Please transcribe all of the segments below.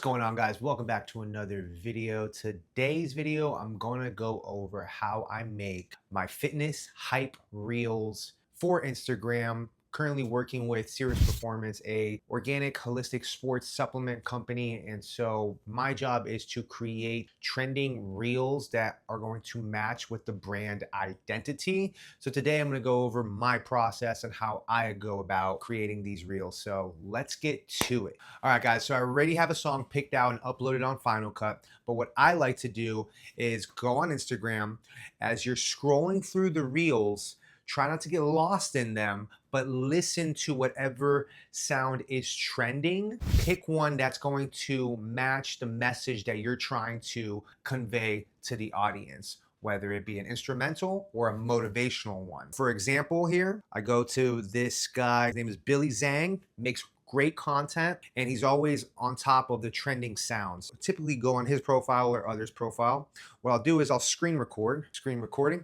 going on, guys? Welcome back to another video. Today's video, I'm gonna go over how I make my fitness hype reels for Instagram. Currently working with Serious Performance, a organic holistic sports supplement company, and so my job is to create trending reels that are going to match with the brand identity. So today I'm going to go over my process and how I go about creating these reels. So let's get to it. All right, guys, so I already have a song picked out and uploaded on Final Cut, but what I like to do is go on Instagram. As you're scrolling through the reels, try not to get lost in them, but listen to whatever sound is trending. Pick one that's going to match the message that you're trying to convey to the audience, whether it be an instrumental or a motivational one. For example, here, I go to this guy, his name is Billy Zhang, makes great content, and he's always on top of the trending sounds. I typically go on his profile or others' profile. What I'll do is I'll screen recording,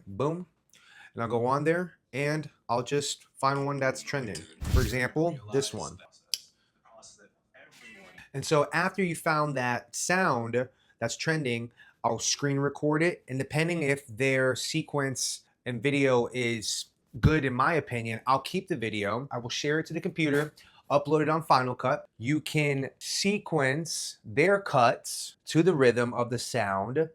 boom, and I'll go on there and I'll just find one that's trending. For example, this one. And so after you found that sound that's trending, I'll screen record it. And depending if their sequence and video is good, in my opinion, I'll keep the video. I will share it to the computer, upload it on Final Cut. You can sequence their cuts to the rhythm of the sound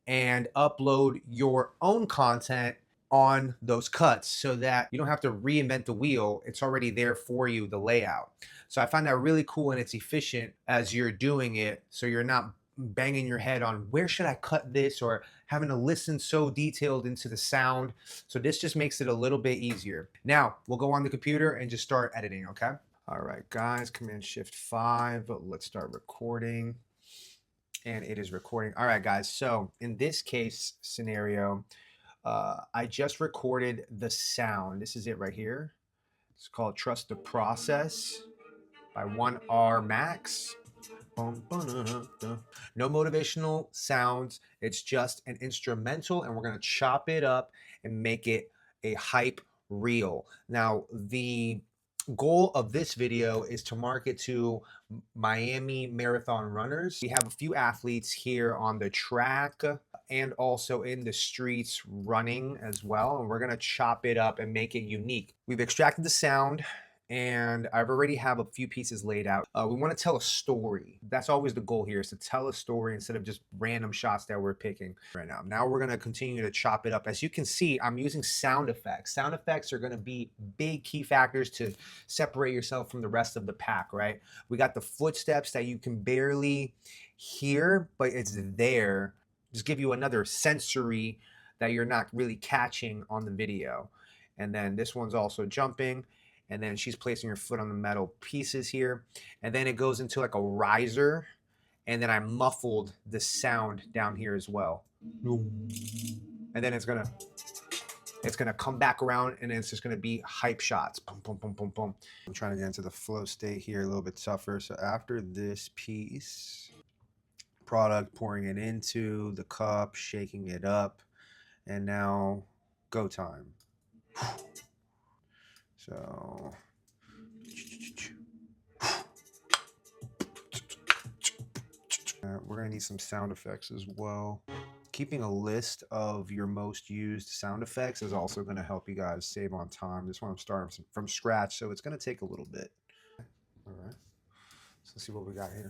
and upload your own content on those cuts so that you don't have to reinvent the wheel. It's already there for you, the layout. So I find that really cool, and it's efficient as you're doing it, so you're not banging your head on where should I cut this or having to listen so detailed into the sound. So this just makes it a little bit easier. Now we'll go on the computer and just start editing, okay? All right, guys, Command-Shift-5. Let's start recording. And it is recording. All right, guys, so in this case scenario, I just recorded the sound. This is it right here. It's called Trust the Process by 1R Max. No motivational sounds. It's just an instrumental, and we're going to chop it up and make it a hype reel. Now, the goal of this video is to market to Miami marathon runners. We have a few athletes here on the track and also in the streets running as well, and we're going to chop it up and make it unique. We've extracted the sound, and I've already have a few pieces laid out. We want to tell a story. That's always the goal here, is to tell a story instead of just random shots that we're picking right now. Now we're going to continue to chop it up. As you can see, I'm using sound effects. Sound effects are going to be big key factors to separate yourself from the rest of the pack, right? We got the footsteps that you can barely hear, but it's there. Just give you another sensory that you're not really catching on the video. And then this one's also jumping. And then she's placing her foot on the metal pieces here. And then it goes into like a riser. And then I muffled the sound down here as well. And then it's gonna come back around, and it's just gonna be hype shots. Boom, boom, boom, boom, boom. I'm trying to get into the flow state here a little bit tougher. So after this piece, product, pouring it into the cup, shaking it up, and now go time. So we're gonna need some sound effects as well. Keeping a list of your most used sound effects is also going to help you guys save on time. This one I'm starting from scratch, so it's going to take a little bit. All right, so let's see what we got here.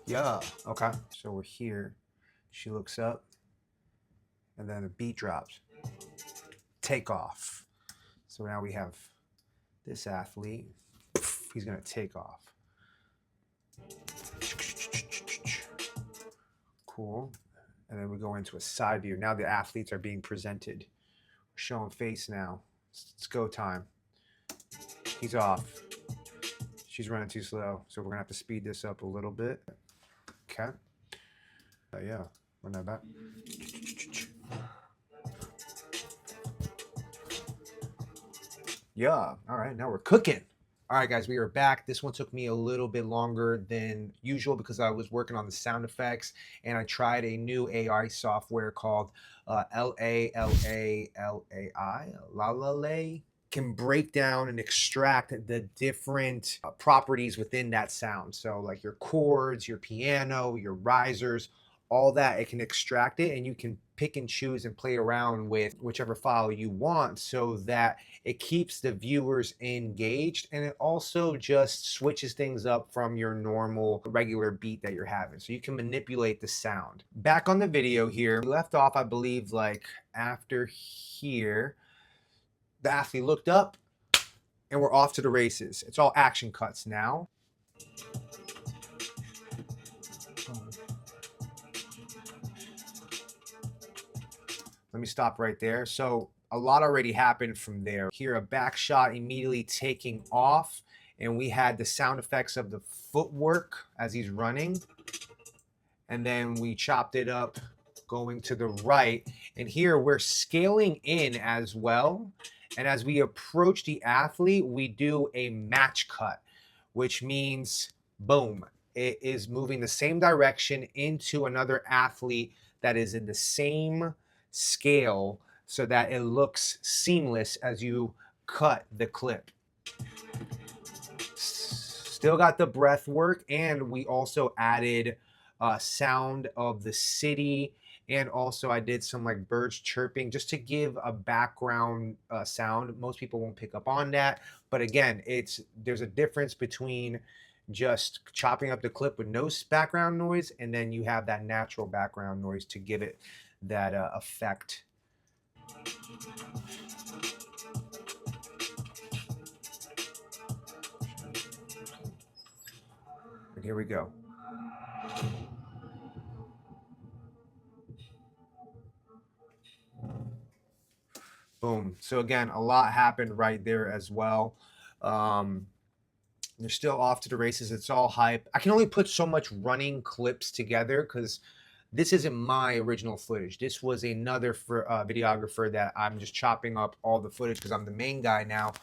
Yeah, okay. So we're here. She looks up, and then the beat drops. Take off. So now we have this athlete. He's gonna take off. Cool. And then we go into a side view. Now the athletes are being presented. We're showing face now. It's go time. He's off. She's running too slow, so we're gonna have to speed this up a little bit. Okay. Yeah, run that back. Yeah, all right, now we're cooking. All right, guys, we are back. This one took me a little bit longer than usual because I was working on the sound effects, and I tried a new AI software called Lalale, can break down and extract the different properties within that sound. So, like your chords, your piano, your risers, all that, it can extract it, and you can pick and choose and play around with whichever file you want so that it keeps the viewers engaged, and it also just switches things up from your normal regular beat that you're having, so you can manipulate the sound. Back on the video here, we left off, I believe, like after here, the athlete looked up and we're off to the races. It's all action cuts now. Let me stop right there. So a lot already happened from there. Here, a back shot immediately taking off, and we had the sound effects of the footwork as he's running. And then we chopped it up going to the right. And here we're scaling in as well. And as we approach the athlete, we do a match cut, which means, boom, it is moving the same direction into another athlete that is in the same scale so that it looks seamless as you cut the clip. Still got the breath work, and we also added sound of the city, and also I did some like birds chirping just to give a background sound. Most people won't pick up on that, but again, there's a difference between just chopping up the clip with no background noise, and then you have that natural background noise to give it that effect. And here we go. Boom. So again, a lot happened right there as well. They're still off to the races. It's all hype. I can only put so much running clips together because this isn't my original footage. This was another videographer that I'm just chopping up all the footage because I'm the main guy now.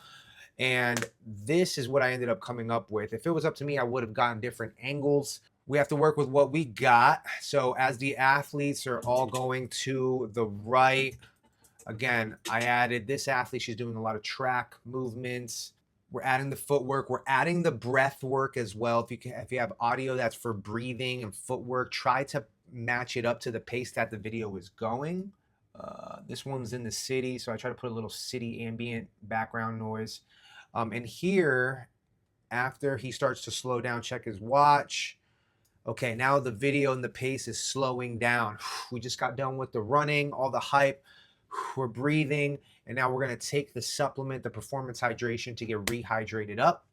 And this is what I ended up coming up with. If it was up to me, I would have gotten different angles. We have to work with what we got. So as the athletes are all going to the right, again, I added this athlete. She's doing a lot of track movements. We're adding the footwork. We're adding the breath work as well. If you have audio that's for breathing and footwork, try to match it up to the pace that the video is going. This one's in the city, so I try to put a little city ambient background noise. And here, after he starts to slow down, check his watch. Okay, now the video and the pace is slowing down. We just got done with the running, all the hype. We're breathing, and now we're going to take the supplement, the performance hydration, to get rehydrated up.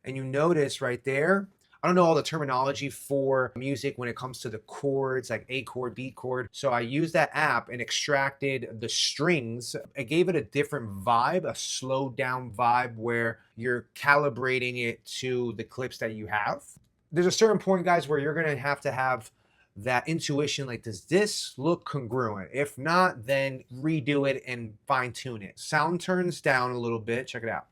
And you notice right there, I don't know all the terminology for music when it comes to the chords, like A chord, B chord. So I used that app and extracted the strings. It gave it a different vibe, a slowed down vibe where you're calibrating it to the clips that you have. There's a certain point, guys, where you're going to have that intuition, like, does this look congruent? If not, then redo it and fine tune it. Sound turns down a little bit. Check it out.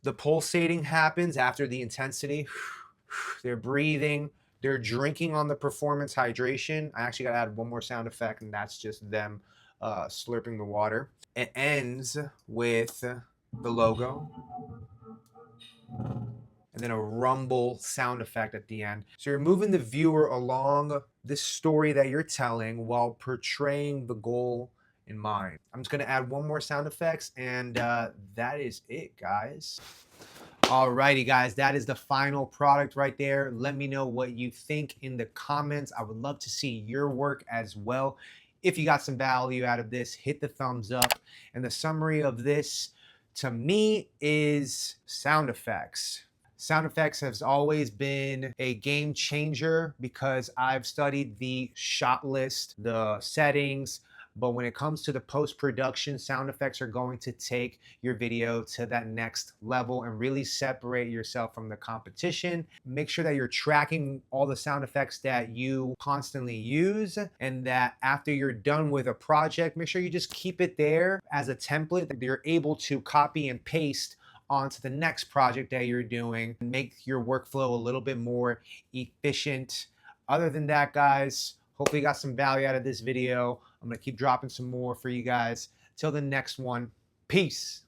The pulsating happens after the intensity. They're breathing. They're drinking on the performance hydration. I actually got to add one more sound effect, and that's just them slurping the water. It ends with the logo and then a rumble sound effect at the end. So you're moving the viewer along this story that you're telling while portraying the goal in mind. I'm just going to add one more sound effects, and that is it, guys. Alrighty, guys, that is the final product right there. Let me know what you think in the comments. I would love to see your work as well. If you got some value out of this, hit the thumbs up. And the summary of this, to me, is sound effects. Sound effects has always been a game changer because I've studied the shot list, the settings, But when it comes to the post-production, sound effects are going to take your video to that next level and really separate yourself from the competition. Make sure that you're tracking all the sound effects that you constantly use, and that after you're done with a project, make sure you just keep it there as a template that you're able to copy and paste onto the next project that you're doing, make your workflow a little bit more efficient. Other than that, guys, hopefully you got some value out of this video. I'm gonna keep dropping some more for you guys. Till the next one, peace.